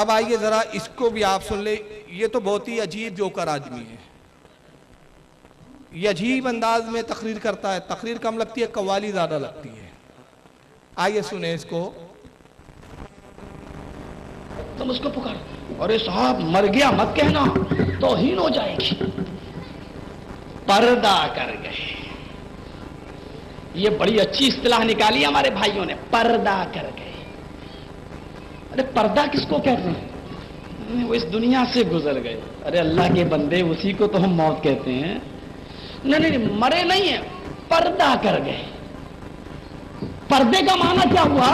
اب آئیے ذرا اس کو بھی آپ سن لیں. یہ تو بہت ہی عجیب جوکر آدمی ہے. یہ عجیب انداز میں تقریر کرتا ہے. تقریر کم لگتی ہے, قوالی زیادہ لگتی ہے. آئیے سنیں اس کو. تم اس کو پکارو, ارے صاحب مر گیا مت کہنا, توہین ہو جائے گی. پردہ کر گئے. یہ بڑی اچھی اصطلاح نکالی ہمارے بھائیوں نے, پردہ کر گئے. ارے پردہ کس کو کہتے ہیں؟ وہ اس دنیا سے گزر گئے. ارے اللہ کے بندے, اسی کو تو ہم موت کہتے ہیں. نہیں, مرے نہیں ہیں, پردہ کر گئے. پردے کا معنی کیا ہوا؟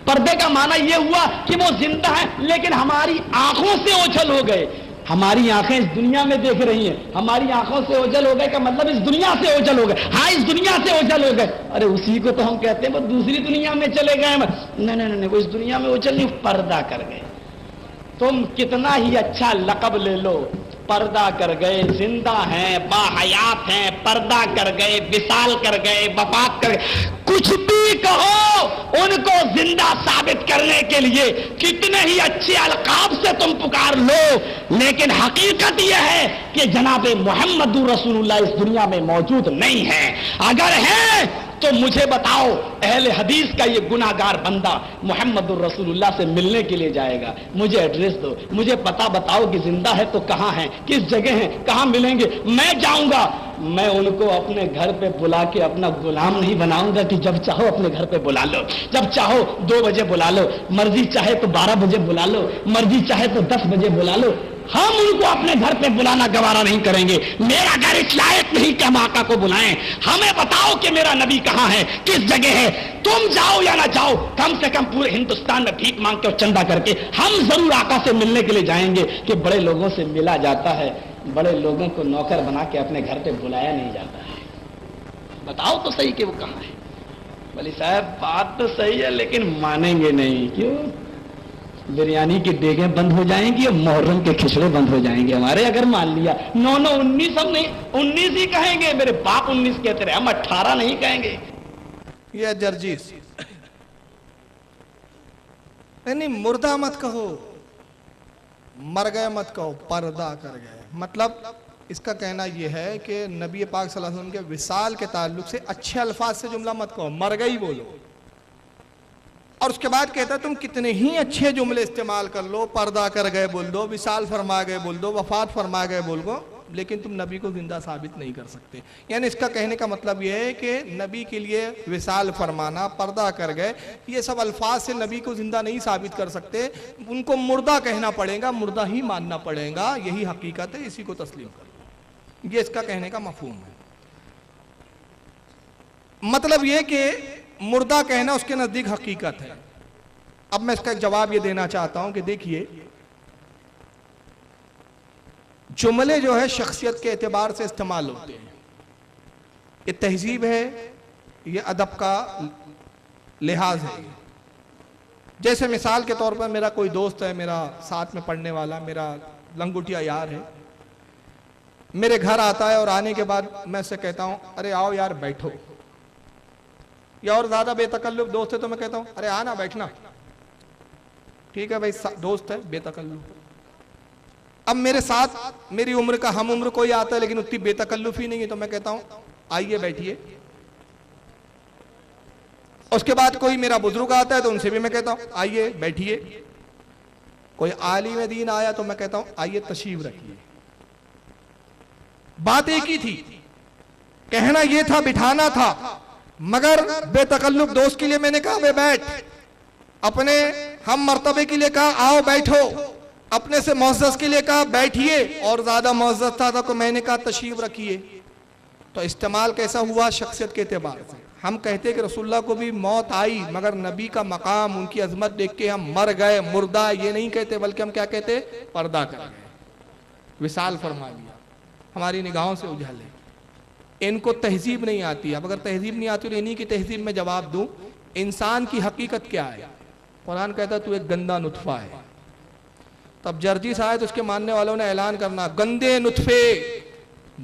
پردے کا معنی یہ ہوا کہ وہ زندہ ہے لیکن ہماری آنکھوں سے اوجھل ہو گئے. ہماری آنکھیں اس دنیا میں دیکھ رہی ہیں, ہماری آنکھوں سے اوجھل ہو گئے کا مطلب اس دنیا سے اوجھل ہو گئے. ہاں, اس دنیا سے اوجھل ہو گئے. ارے اسی کو تو ہم کہتے ہیں وہ دوسری دنیا میں چلے گئے. نہیں, وہ اس دنیا میں اوجھل نہیں, پردہ کر گئے. تم کتنا ہی اچھا لقب لے لو, پردہ کر گئے. زندہ ہیں, باحیات ہیں, پردہ کر گئے, وصال کر گئے, وفات کر گئے, کچھ بھی کہو, ان کو زندہ ثابت کرنے کے لیے کتنے ہی اچھے القاب سے تم پکار لو, لیکن حقیقت یہ ہے کہ جناب محمد رسول اللہ اس دنیا میں موجود نہیں ہے. اگر ہے تو مجھے بتاؤ, اہل حدیث کا یہ گناہگار بندہ محمد الرسول اللہ سے ملنے کے لیے جائے گا, مجھے ایڈریس دو, مجھے پتہ بتاؤ کہ زندہ ہے تو کہاں ہیں, کس جگہ ہیں, کہاں ملیں گے, میں جاؤں گا. میں ان کو اپنے گھر پہ بلا کے اپنا غلام نہیں بناؤں گا کہ جب چاہو اپنے گھر پہ بلا لو, جب چاہو 2 بجے بلا لو, مرضی چاہے تو 12 بجے بلا لو, مرضی چاہے تو 10 بجے بلا لو. ہم ان کو اپنے گھر پہ بلانا گوارا نہیں کریں گے. میرا گھر اس لائق نہیں کہ ہم آقا کو بلائیں. ہمیں بتاؤ کہ میرا نبی کہاں ہے, کس جگہ ہے. تم جاؤ یا نہ جاؤ, کم سے کم پورے ہندوستان میں بھیک مانگ کے اور چندہ کر کے ہم ضرور آقا سے ملنے کے لیے جائیں گے. کہ بڑے لوگوں سے ملا جاتا ہے, بڑے لوگوں کو نوکر بنا کے اپنے گھر پہ بلایا نہیں جاتا ہے. بتاؤ تو صحیح کہ وہ کہاں ہے. ولی صاحب بات تو صحیح ہے لیکن مانیں گے نہیں. کیوں؟ بریانی کی دیگیں بند ہو جائیں گی اور محرم کے کھچڑے بند ہو جائیں گے ہمارے. اگر مان لیا 9 19 ہم نہیں 19 ہی کہیں گے. میرے باپ 19 کہتے رہے, ہم 18 نہیں کہیں گے. یہ جرجیس نہیں, مردہ مت کہو, مر گئے مت کہو, پردہ کر گئے. مطلب اس کا کہنا یہ ہے کہ نبی پاک صلی اللہ علیہ وسلم کے وصال کے تعلق سے اچھے الفاظ سے جملہ مت کہو, مر گئی بولو. اور اس کے بعد کہتا ہے تم کتنے ہی اچھے جملے استعمال کر لو, پردہ کر گئے بول دو, وصال فرما گئے بول دو, وفات فرما گئے بول دو, لیکن تم نبی کو زندہ ثابت نہیں کر سکتے. یعنی اس کا کہنے کا مطلب یہ ہے کہ نبی کے لیے وصال فرمانا, پردہ کر گئے, یہ سب الفاظ سے نبی کو زندہ نہیں ثابت کر سکتے. ان کو مردہ کہنا پڑے گا, مردہ ہی ماننا پڑے گا. یہی حقیقت ہے, اسی کو تسلیم کرو. یہ اس کا کہنے کا مفہوم ہے. مطلب یہ کہ مردہ کہنا اس کے نزدیک حقیقت ہے. اب میں اس کا ایک جواب یہ دینا چاہتا ہوں کہ دیکھیے, جملے جو ہے شخصیت کے اعتبار سے استعمال ہوتے ہیں. یہ تہذیب ہے, یہ ادب کا لحاظ ہے. جیسے مثال کے طور پر میرا کوئی دوست ہے, میرا ساتھ میں پڑھنے والا, میرا لنگوٹیا یار ہے, میرے گھر آتا ہے اور آنے کے بعد میں اسے کہتا ہوں ارے آؤ یار بیٹھو. یا اور زیادہ بے تکلف دوست ہے تو میں کہتا ہوں ارے آنا بیٹھنا. ٹھیک ہے بھائی, دوست ہے, بے تکلف. اب میرے ساتھ میری عمر کا ہم عمر کوئی آتا ہے لیکن اتنی بے تکلف ہی نہیں ہے تو میں کہتا ہوں آئیے بیٹھیے. اس کے بعد کوئی میرا بزرگ آتا ہے تو ان سے بھی میں کہتا ہوں آئیے بیٹھیے. کوئی عالم دین آیا تو میں کہتا ہوں آئیے تشریف رکھیے. بات ایک ہی تھی, کہنا یہ تھا, بٹھانا تھا, مگر بے تکلف دوست کے لیے میں نے کہا بے بیٹھ, اپنے ہم مرتبے کے لیے کہا آؤ بیٹھو, اپنے سے معزز کے لیے کہا بیٹھیے, اور زیادہ معزز تھا تو میں نے کہا تشریف رکھیے. تو استعمال کیسا ہوا شخصیت کے اعتبار سے. ہم کہتے کہ رسول اللہ کو بھی موت آئی مگر نبی کا مقام, ان کی عظمت دیکھ کے ہم مر گئے, مردہ یہ نہیں کہتے, بلکہ ہم کیا کہتے, پردہ کر گئے, وصال فرما لیا, ہماری نگاہوں سے اجھل ہے. ان کو تہذیب نہیں آتی. اب اگر تہذیب نہیں آتی تو انہی کی تہذیب میں جواب دوں. انسان کی حقیقت کیا ہے؟ قرآن کہتا ہے تو ایک گندا نطفہ ہے. تب جرجیس آئے تو اس کے ماننے والوں نے اعلان کرنا گندے نطفے,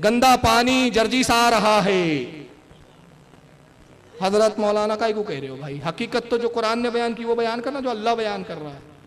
گندا پانی جرجیس آ رہا ہے. حضرت مولانا کا کو کہہ رہے ہو بھائی, حقیقت تو جو قرآن نے بیان کی وہ بیان کرنا, جو اللہ بیان کر رہا ہے.